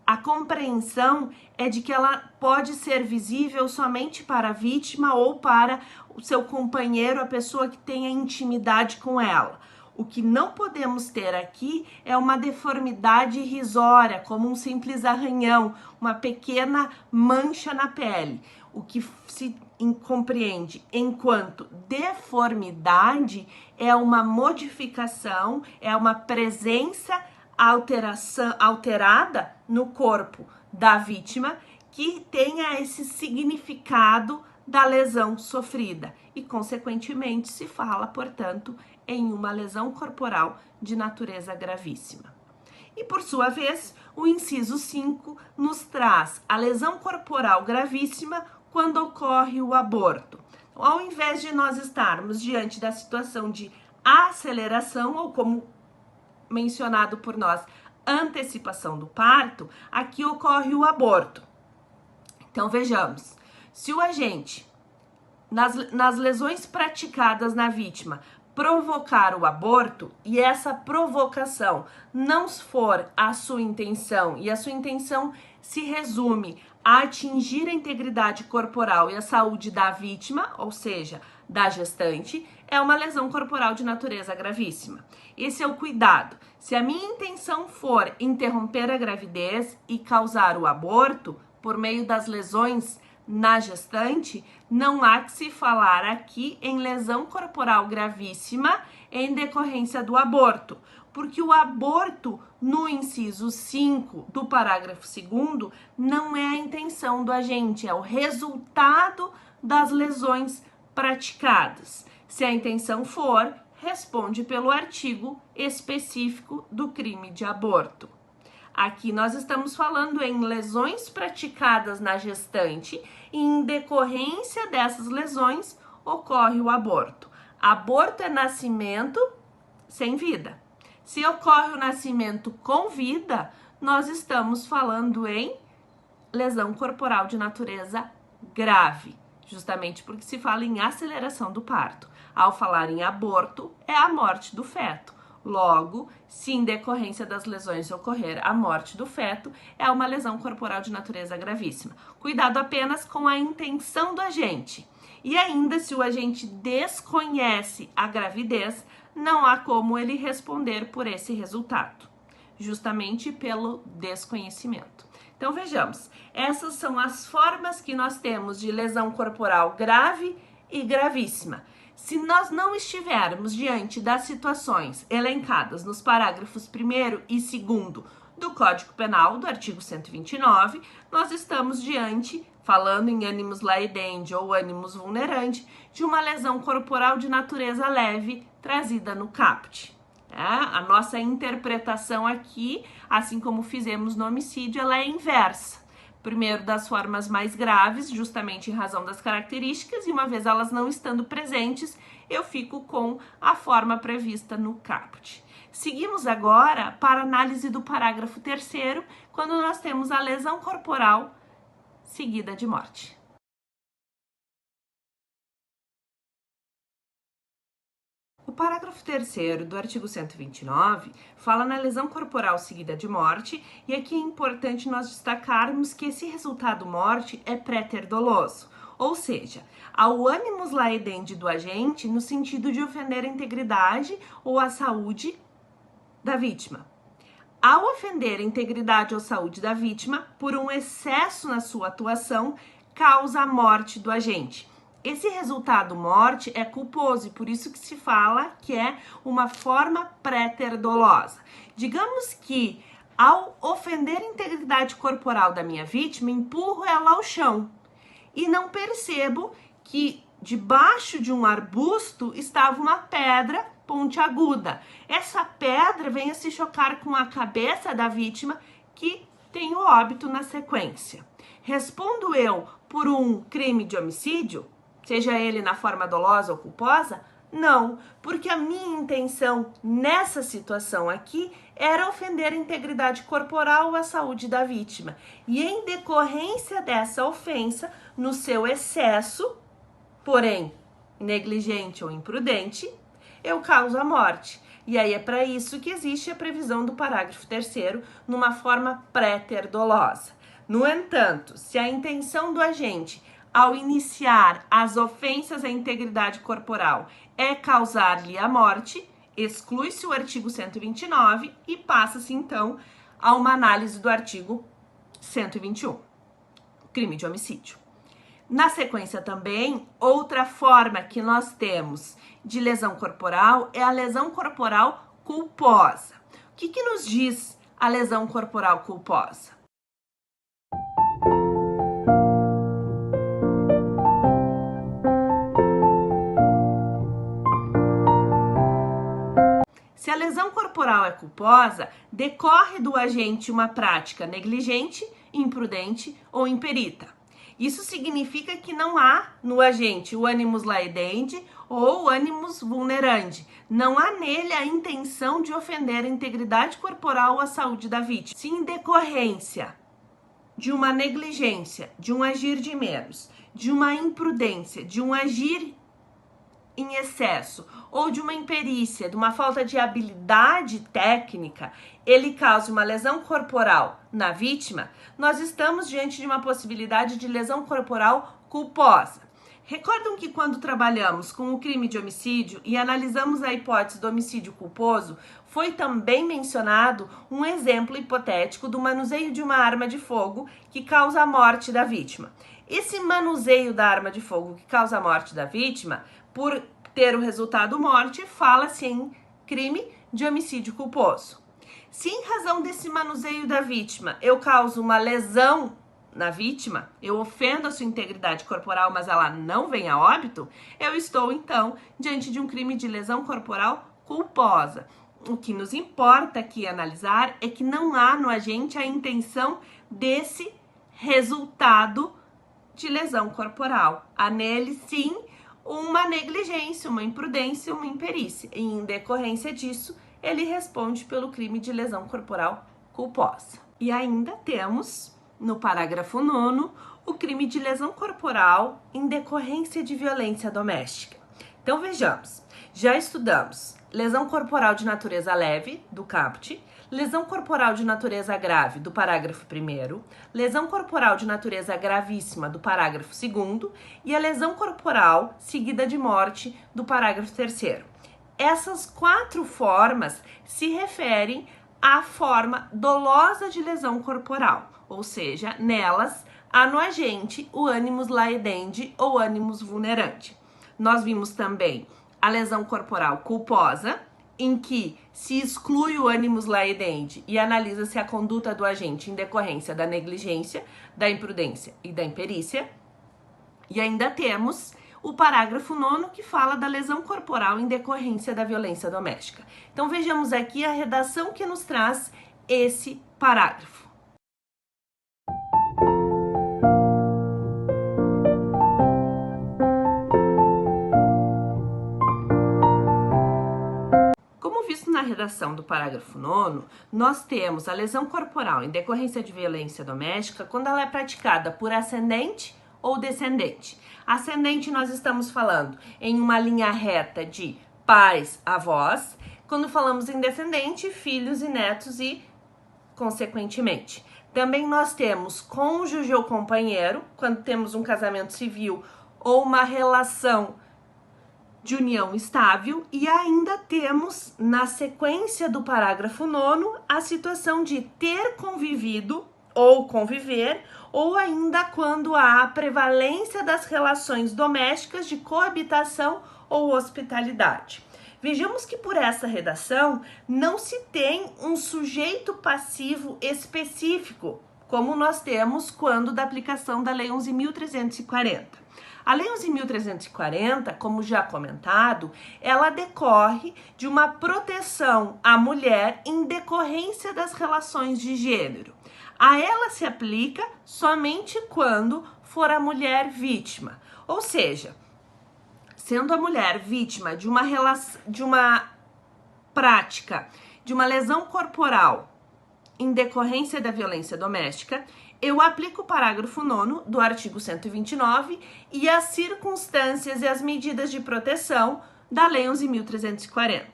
a compreensão é de que ela pode ser visível somente para a vítima ou para o seu companheiro, a pessoa que tenha intimidade com ela. O que não podemos ter aqui é uma deformidade irrisória, como um simples arranhão, uma pequena mancha na pele. O que se compreende enquanto deformidade é uma modificação, é uma presença alterada no corpo da vítima que tenha esse significado da lesão sofrida e, consequentemente, se fala, portanto, em uma lesão corporal de natureza gravíssima. E, por sua vez, o inciso 5 nos traz a lesão corporal gravíssima quando ocorre o aborto. Então, ao invés de nós estarmos diante da situação de aceleração, ou como mencionado por nós, antecipação do parto, aqui ocorre o aborto. Então, vejamos, se o agente, nas lesões praticadas na vítima, provocar o aborto e essa provocação não for a sua intenção e a sua intenção se resume a atingir a integridade corporal e a saúde da vítima, ou seja, da gestante, é uma lesão corporal de natureza gravíssima. Esse é o cuidado. Se a minha intenção for interromper a gravidez e causar o aborto por meio das lesões na gestante, não há que se falar aqui em lesão corporal gravíssima em decorrência do aborto, porque o aborto, no inciso 5 do parágrafo 2º, não é a intenção do agente, é o resultado das lesões praticadas. Se a intenção for, responde pelo artigo específico do crime de aborto. Aqui nós estamos falando em lesões praticadas na gestante e em decorrência dessas lesões ocorre o aborto. Aborto é nascimento sem vida. Se ocorre o nascimento com vida, nós estamos falando em lesão corporal de natureza grave, justamente porque se fala em aceleração do parto. Ao falar em aborto, é a morte do feto. Logo, se em decorrência das lesões ocorrer a morte do feto, é uma lesão corporal de natureza gravíssima. Cuidado apenas com a intenção do agente. E ainda, se o agente desconhece a gravidez, não há como ele responder por esse resultado, justamente pelo desconhecimento. Então, vejamos, essas são as formas que nós temos de lesão corporal grave e gravíssima. Se nós não estivermos diante das situações elencadas nos parágrafos 1º e 2º do Código Penal, do artigo 129, nós estamos diante, falando em animus laedendi ou animus vulnerandi, de uma lesão corporal de natureza leve trazida no caput. A nossa interpretação aqui, assim como fizemos no homicídio, ela é inversa. Primeiro das formas mais graves, justamente em razão das características, e uma vez elas não estando presentes, eu fico com a forma prevista no caput. Seguimos agora para a análise do parágrafo 3º, quando nós temos a lesão corporal seguida de morte. O parágrafo 3º do artigo 129 fala na lesão corporal seguida de morte, e aqui é importante nós destacarmos que esse resultado morte é pré-ter-doloso, ou seja, ao animus laedendi do agente no sentido de ofender a integridade ou a saúde da vítima. Ao ofender a integridade ou saúde da vítima por um excesso na sua atuação, causa a morte do agente. Esse resultado morte é culposo e por isso que se fala que é uma forma pré-ter-dolosa. Digamos que ao ofender a integridade corporal da minha vítima, empurro ela ao chão e não percebo que debaixo de um arbusto estava uma pedra pontiaguda. Essa pedra vem a se chocar com a cabeça da vítima, que tem o óbito na sequência. Respondo eu por um crime de homicídio, seja ele na forma dolosa ou culposa? Não, porque a minha intenção nessa situação aqui era ofender a integridade corporal ou a saúde da vítima. E em decorrência dessa ofensa, no seu excesso, porém negligente ou imprudente, eu causo a morte. E aí é para isso que existe a previsão do parágrafo 3º numa forma pré-ter-dolosa. No entanto, se a intenção do agente ao iniciar as ofensas à integridade corporal é causar-lhe a morte, exclui-se o artigo 129 e passa-se então a uma análise do artigo 121, crime de homicídio. Na sequência também, outra forma que nós temos de lesão corporal é a lesão corporal culposa. O que nos diz a lesão corporal culposa? Se a lesão corporal é culposa, decorre do agente uma prática negligente, imprudente ou imperita. Isso significa que não há no agente o animus laedendi ou o animus vulnerandi. Não há nele a intenção de ofender a integridade corporal ou a saúde da vítima. Se em decorrência de uma negligência, de um agir de menos, de uma imprudência, de um agir em excesso ou de uma imperícia, de uma falta de habilidade técnica, ele causa uma lesão corporal na vítima, nós estamos diante de uma possibilidade de lesão corporal culposa. Recordam que quando trabalhamos com o crime de homicídio e analisamos a hipótese do homicídio culposo, foi também mencionado um exemplo hipotético do manuseio de uma arma de fogo que causa a morte da vítima. Esse manuseio da arma de fogo que causa a morte da vítima, por ter o resultado morte, fala-se em crime de homicídio culposo. Se em razão desse manuseio da vítima eu causo uma lesão na vítima, eu ofendo a sua integridade corporal, mas ela não vem a óbito, eu estou então diante de um crime de lesão corporal culposa. O que nos importa aqui analisar é que não há no agente a intenção desse resultado de lesão corporal. Há nele, sim, uma negligência, uma imprudência, uma imperícia. E em decorrência disso, ele responde pelo crime de lesão corporal culposa. E ainda temos, no parágrafo 9º, o crime de lesão corporal em decorrência de violência doméstica. Então vejamos, já estudamos lesão corporal de natureza leve, do caput, lesão corporal de natureza grave, do parágrafo 1º, lesão corporal de natureza gravíssima, do parágrafo 2º, e a lesão corporal seguida de morte, do parágrafo 3º. Essas 4 formas se referem à forma dolosa de lesão corporal, ou seja, nelas há no agente o animus laedendi ou animus vulnerandi. Nós vimos também a lesão corporal culposa, em que se exclui o animus laedendi e analisa-se a conduta do agente em decorrência da negligência, da imprudência e da imperícia. E ainda temos o parágrafo 9º, que fala da lesão corporal em decorrência da violência doméstica. Então vejamos aqui a redação que nos traz esse parágrafo. Na redação do parágrafo 9º, nós temos a lesão corporal em decorrência de violência doméstica quando ela é praticada por ascendente ou descendente. Ascendente, nós estamos falando em uma linha reta de pais, avós. Quando falamos em descendente, filhos e netos e consequentemente. Também nós temos cônjuge ou companheiro, quando temos um casamento civil ou uma relação de união estável, e ainda temos, na sequência do parágrafo 9º, a situação de ter convivido ou conviver, ou ainda quando há a prevalência das relações domésticas de coabitação ou hospitalidade. Vejamos que por essa redação não se tem um sujeito passivo específico, como nós temos quando da aplicação da Lei 11.340. A Lei 11.340, como já comentado, ela decorre de uma proteção à mulher em decorrência das relações de gênero. A ela se aplica somente quando for a mulher vítima. Ou seja, sendo a mulher vítima de uma prática, de uma lesão corporal em decorrência da violência doméstica, eu aplico o parágrafo 9º do artigo 129 e as circunstâncias e as medidas de proteção da Lei 11.340.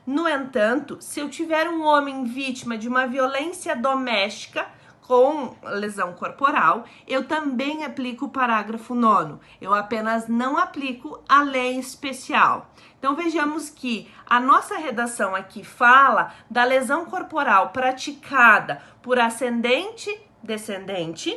No entanto, se eu tiver um homem vítima de uma violência doméstica com lesão corporal, eu também aplico o parágrafo 9º. Eu apenas não aplico a lei especial. Então vejamos que a nossa redação aqui fala da lesão corporal praticada por ascendente, descendente,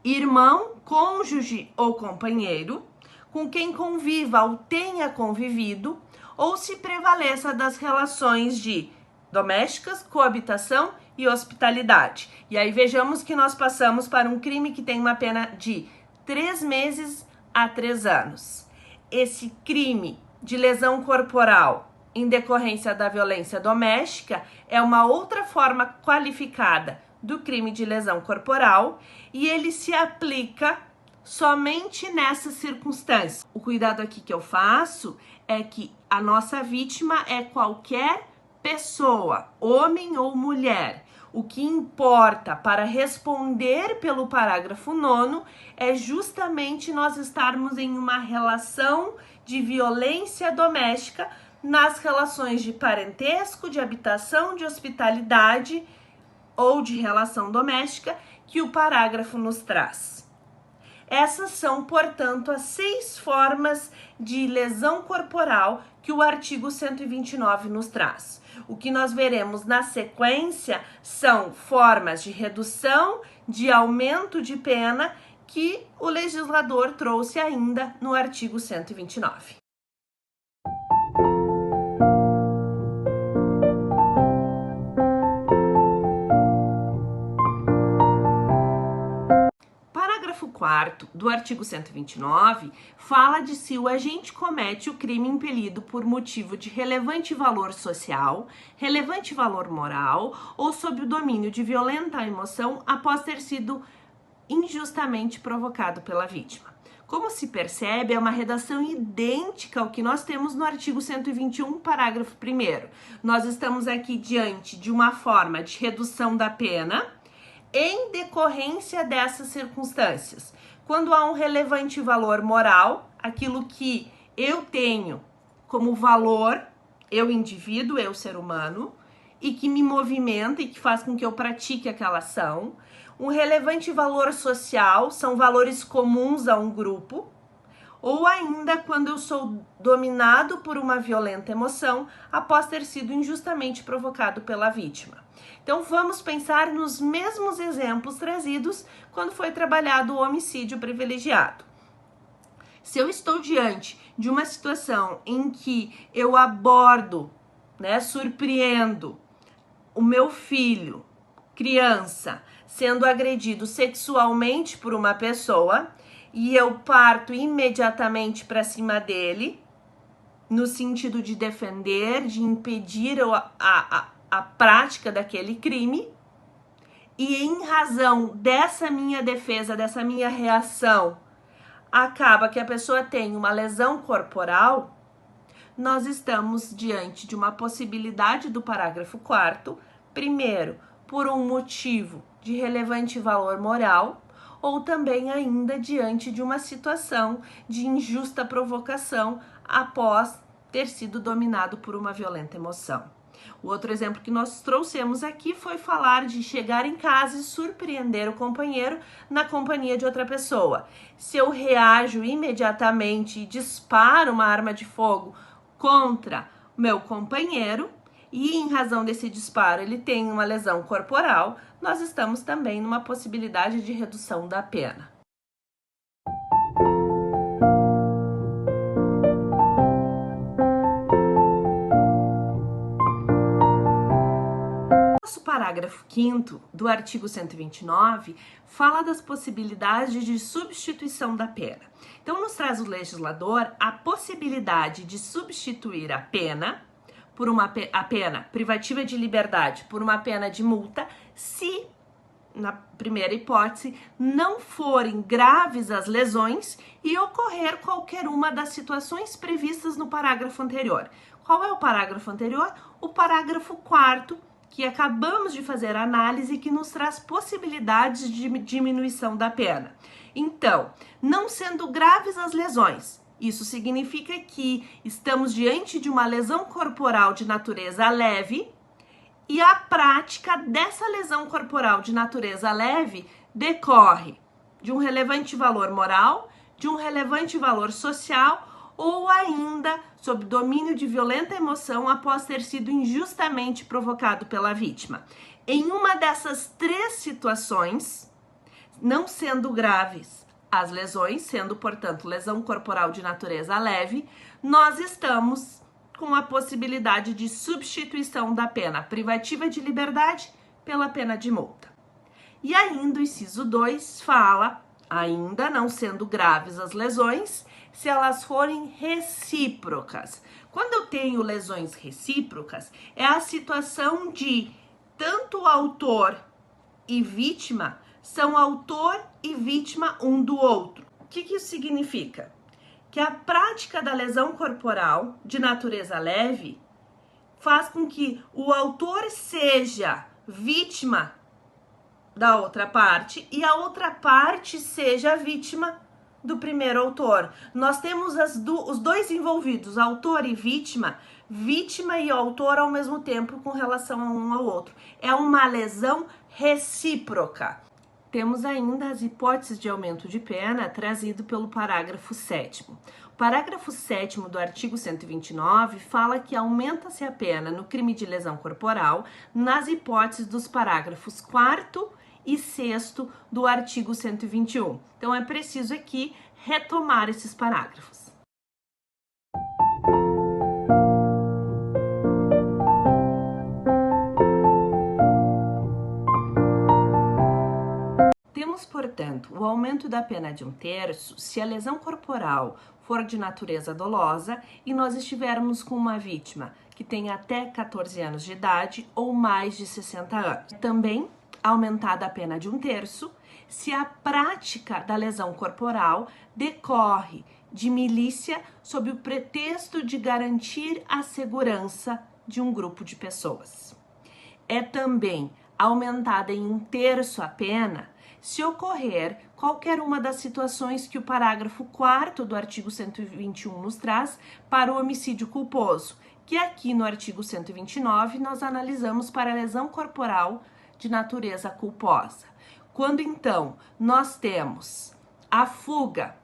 irmão, cônjuge ou companheiro, com quem conviva ou tenha convivido, ou se prevaleça das relações de domésticas, coabitação e hospitalidade. E aí vejamos que nós passamos para um crime que tem uma pena de 3 meses a 3 anos. Esse crime de lesão corporal em decorrência da violência doméstica é uma outra forma qualificada do crime de lesão corporal e ele se aplica somente nessas circunstâncias. O cuidado aqui que eu faço é que a nossa vítima é qualquer pessoa, homem ou mulher. O que importa para responder pelo parágrafo 9º é justamente nós estarmos em uma relação de violência doméstica nas relações de parentesco, de habitação, de hospitalidade ou de relação doméstica que o parágrafo nos traz. Essas são, portanto, as 6 formas de lesão corporal que o artigo 129 nos traz. O que nós veremos na sequência são formas de redução, de aumento de pena que o legislador trouxe ainda no artigo 129. Parágrafo 4º do artigo 129 fala de se o agente comete o crime impelido por motivo de relevante valor social, relevante valor moral ou sob o domínio de violenta emoção após ter sido injustamente provocado pela vítima. Como se percebe, é uma redação idêntica ao que nós temos no artigo 121, parágrafo 1º. Nós estamos aqui diante de uma forma de redução da pena em decorrência dessas circunstâncias. Quando há um relevante valor moral, aquilo que eu tenho como valor, eu indivíduo, eu ser humano, e que me movimenta e que faz com que eu pratique aquela ação. Um relevante valor social, são valores comuns a um grupo. Ou ainda quando eu sou dominado por uma violenta emoção após ter sido injustamente provocado pela vítima. Então vamos pensar nos mesmos exemplos trazidos quando foi trabalhado o homicídio privilegiado. Se eu estou diante de uma situação em que eu abordo, surpreendo o meu filho, criança, sendo agredido sexualmente por uma pessoa, e eu parto imediatamente para cima dele, no sentido de defender, de impedir a prática daquele crime, e em razão dessa minha defesa, dessa minha reação, acaba que a pessoa tem uma lesão corporal, nós estamos diante de uma possibilidade do parágrafo 4º, primeiro, por um motivo de relevante valor moral, ou também ainda diante de uma situação de injusta provocação após ter sido dominado por uma violenta emoção. O outro exemplo que nós trouxemos aqui foi falar de chegar em casa e surpreender o companheiro na companhia de outra pessoa. Se eu reajo imediatamente e disparo uma arma de fogo contra meu companheiro, e em razão desse disparo ele tem uma lesão corporal, nós estamos também numa possibilidade de redução da pena. Nosso parágrafo 5º do artigo 129 fala das possibilidades de substituição da pena. Então nos traz o legislador a possibilidade de substituir a pena por a pena privativa de liberdade por uma pena de multa, se, na primeira hipótese, não forem graves as lesões e ocorrer qualquer uma das situações previstas no parágrafo anterior. Qual é o parágrafo anterior? O parágrafo 4º, que acabamos de fazer a análise, que nos traz possibilidades de diminuição da pena. Então, não sendo graves as lesões, isso significa que estamos diante de uma lesão corporal de natureza leve e a prática dessa lesão corporal de natureza leve decorre de um relevante valor moral, de um relevante valor social ou ainda sob domínio de violenta emoção após ter sido injustamente provocado pela vítima. Em uma dessas três situações, não sendo graves as lesões, sendo, portanto, lesão corporal de natureza leve, nós estamos com a possibilidade de substituição da pena privativa de liberdade pela pena de multa. E ainda o inciso 2 fala, ainda não sendo graves as lesões, se elas forem recíprocas. Quando eu tenho lesões recíprocas, é a situação de tanto autor e vítima são autor e vítima um do outro. O que isso significa? Que a prática da lesão corporal de natureza leve faz com que o autor seja vítima da outra parte e a outra parte seja vítima do primeiro autor. Nós temos os dois envolvidos, autor e vítima e autor ao mesmo tempo com relação a um ao outro. É uma lesão recíproca. Temos ainda as hipóteses de aumento de pena trazido pelo parágrafo 7º. O parágrafo 7º do artigo 129 fala que aumenta-se a pena no crime de lesão corporal nas hipóteses dos parágrafos 4º e 6º do artigo 121. Então, é preciso aqui retomar esses parágrafos. Temos, portanto, o aumento da pena de 1/3 se a lesão corporal for de natureza dolosa e nós estivermos com uma vítima que tem até 14 anos de idade ou mais de 60 anos. Também aumentada a pena de 1/3 se a prática da lesão corporal decorre de milícia sob o pretexto de garantir a segurança de um grupo de pessoas. É também aumentada em 1/3 a pena se ocorrer qualquer uma das situações que o parágrafo 4º do artigo 121 nos traz para o homicídio culposo, que aqui no artigo 129 nós analisamos para a lesão corporal de natureza culposa. Quando então nós temos a fuga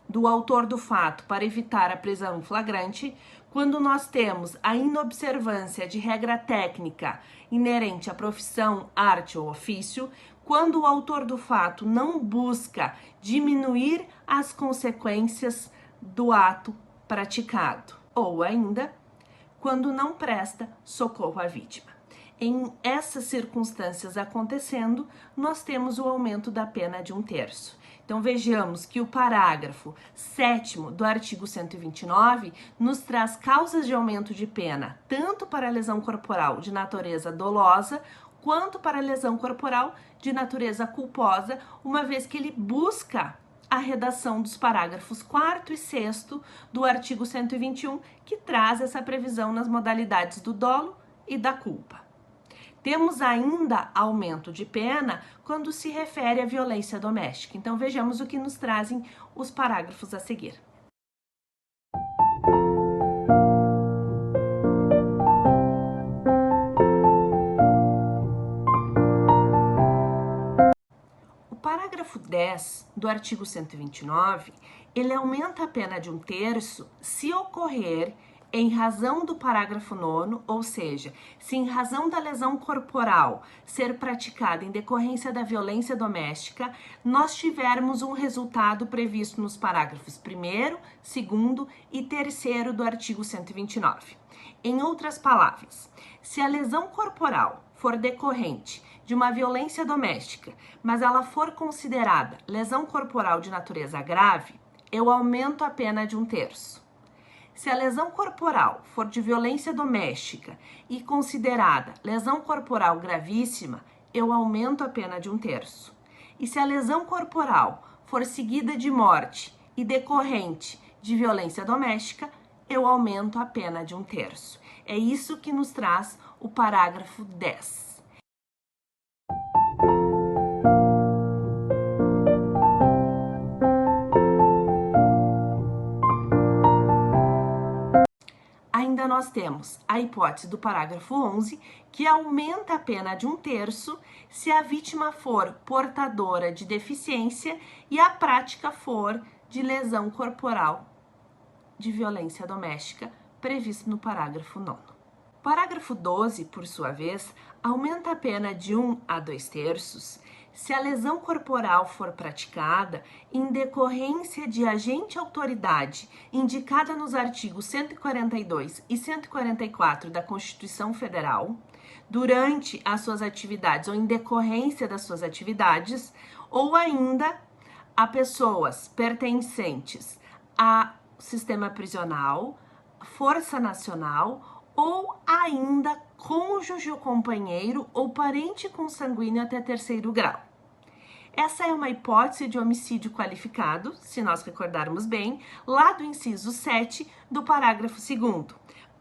do autor do fato para evitar a prisão em flagrante, quando nós temos a inobservância de regra técnica inerente à profissão, arte ou ofício, quando o autor do fato não busca diminuir as consequências do ato praticado, ou ainda, quando não presta socorro à vítima. Em essas circunstâncias acontecendo, nós temos o aumento da pena de 1/3. Então, vejamos que o parágrafo 7º do artigo 129 nos traz causas de aumento de pena, tanto para a lesão corporal de natureza dolosa, quanto para a lesão corporal de natureza culposa, uma vez que ele busca a redação dos parágrafos 4º e 6º do artigo 121, que traz essa previsão nas modalidades do dolo e da culpa. Temos ainda aumento de pena quando se refere à violência doméstica. Então, vejamos o que nos trazem os parágrafos a seguir. O parágrafo 10 do artigo 129, ele aumenta a pena de 1/3 se ocorrer em razão do parágrafo 9º, ou seja, se em razão da lesão corporal ser praticada em decorrência da violência doméstica, nós tivermos um resultado previsto nos parágrafos 1º, 2º e 3º do artigo 129. Em outras palavras, se a lesão corporal for decorrente de uma violência doméstica, mas ela for considerada lesão corporal de natureza grave, eu aumento a pena de 1/3. Se a lesão corporal for de violência doméstica e considerada lesão corporal gravíssima, eu aumento a pena de 1/3. E se a lesão corporal for seguida de morte e decorrente de violência doméstica, eu aumento a pena de 1/3. É isso que nos traz o parágrafo 10. Ainda nós temos a hipótese do parágrafo 11, que aumenta a pena de 1/3 se a vítima for portadora de deficiência e a prática for de lesão corporal de violência doméstica, previsto no parágrafo 9º. Parágrafo 12, por sua vez, aumenta a pena de 1 a 2/3 se a lesão corporal for praticada em decorrência de agente autoridade indicada nos artigos 142 e 144 da Constituição Federal, durante as suas atividades ou em decorrência das suas atividades, ou ainda a pessoas pertencentes ao sistema prisional, Força Nacional ou ainda cônjuge ou companheiro ou parente consanguíneo até 3º grau. Essa é uma hipótese de homicídio qualificado, se nós recordarmos bem, lá do inciso 7 do parágrafo 2º.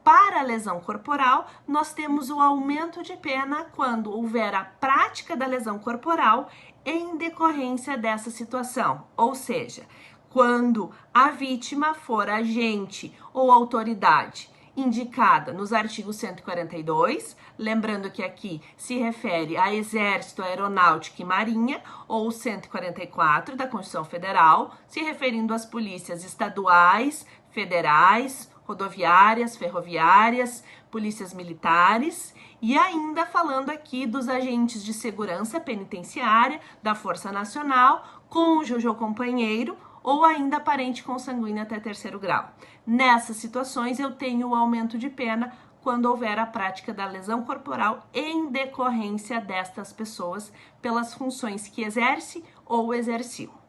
Para a lesão corporal, nós temos o aumento de pena quando houver a prática da lesão corporal em decorrência dessa situação, ou seja, quando a vítima for agente ou autoridade indicada nos artigos 142, lembrando que aqui se refere a Exército, Aeronáutica e Marinha, ou 144 da Constituição Federal, se referindo às polícias estaduais, federais, rodoviárias, ferroviárias, polícias militares, E ainda falando aqui dos agentes de segurança penitenciária, da Força Nacional, cônjuge ou companheiro, ou ainda parente consanguíneo até 3º grau. Nessas situações, eu tenho o aumento de pena quando houver a prática da lesão corporal em decorrência destas pessoas pelas funções que exerce ou exerciam.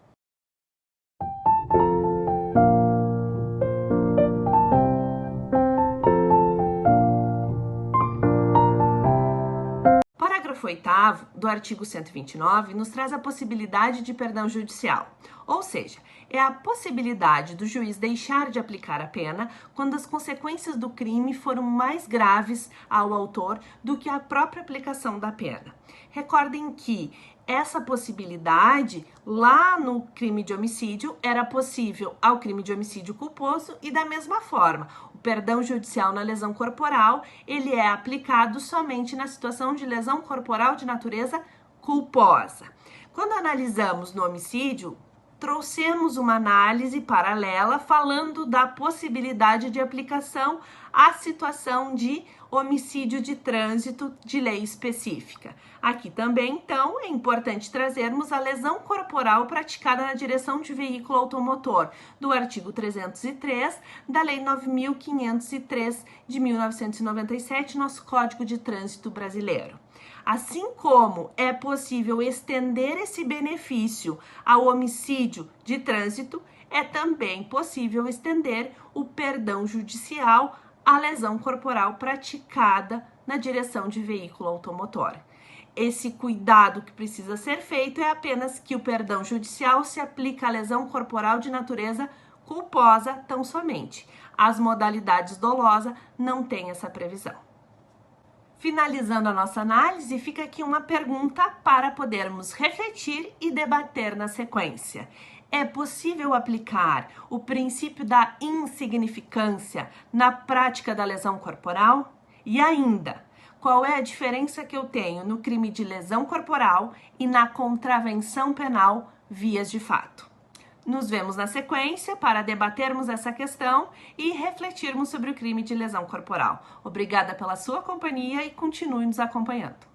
Parágrafo 8º do artigo 129 nos traz a possibilidade de perdão judicial, ou seja, é a possibilidade do juiz deixar de aplicar a pena quando as consequências do crime foram mais graves ao autor do que a própria aplicação da pena. Recordem que essa possibilidade, lá no crime de homicídio, era possível ao crime de homicídio culposo e da mesma forma, o perdão judicial na lesão corporal, ele é aplicado somente na situação de lesão corporal de natureza culposa. Quando analisamos no homicídio, trouxemos uma análise paralela falando da possibilidade de aplicação à situação de homicídio de trânsito de lei específica. Aqui também, então, é importante trazermos a lesão corporal praticada na direção de veículo automotor, do artigo 303 da Lei 9.503 de 1997, nosso Código de Trânsito Brasileiro. Assim como é possível estender esse benefício ao homicídio de trânsito, é também possível estender o perdão judicial à lesão corporal praticada na direção de veículo automotor. Esse cuidado que precisa ser feito é apenas que o perdão judicial se aplica à lesão corporal de natureza culposa tão somente. As modalidades dolosa não têm essa previsão. Finalizando a nossa análise, fica aqui uma pergunta para podermos refletir e debater na sequência. É possível aplicar o princípio da insignificância na prática da lesão corporal? E ainda, qual é a diferença que eu tenho no crime de lesão corporal e na contravenção penal vias de fato? Nos vemos na sequência para debatermos essa questão e refletirmos sobre o crime de lesão corporal. Obrigada pela sua companhia e continue nos acompanhando.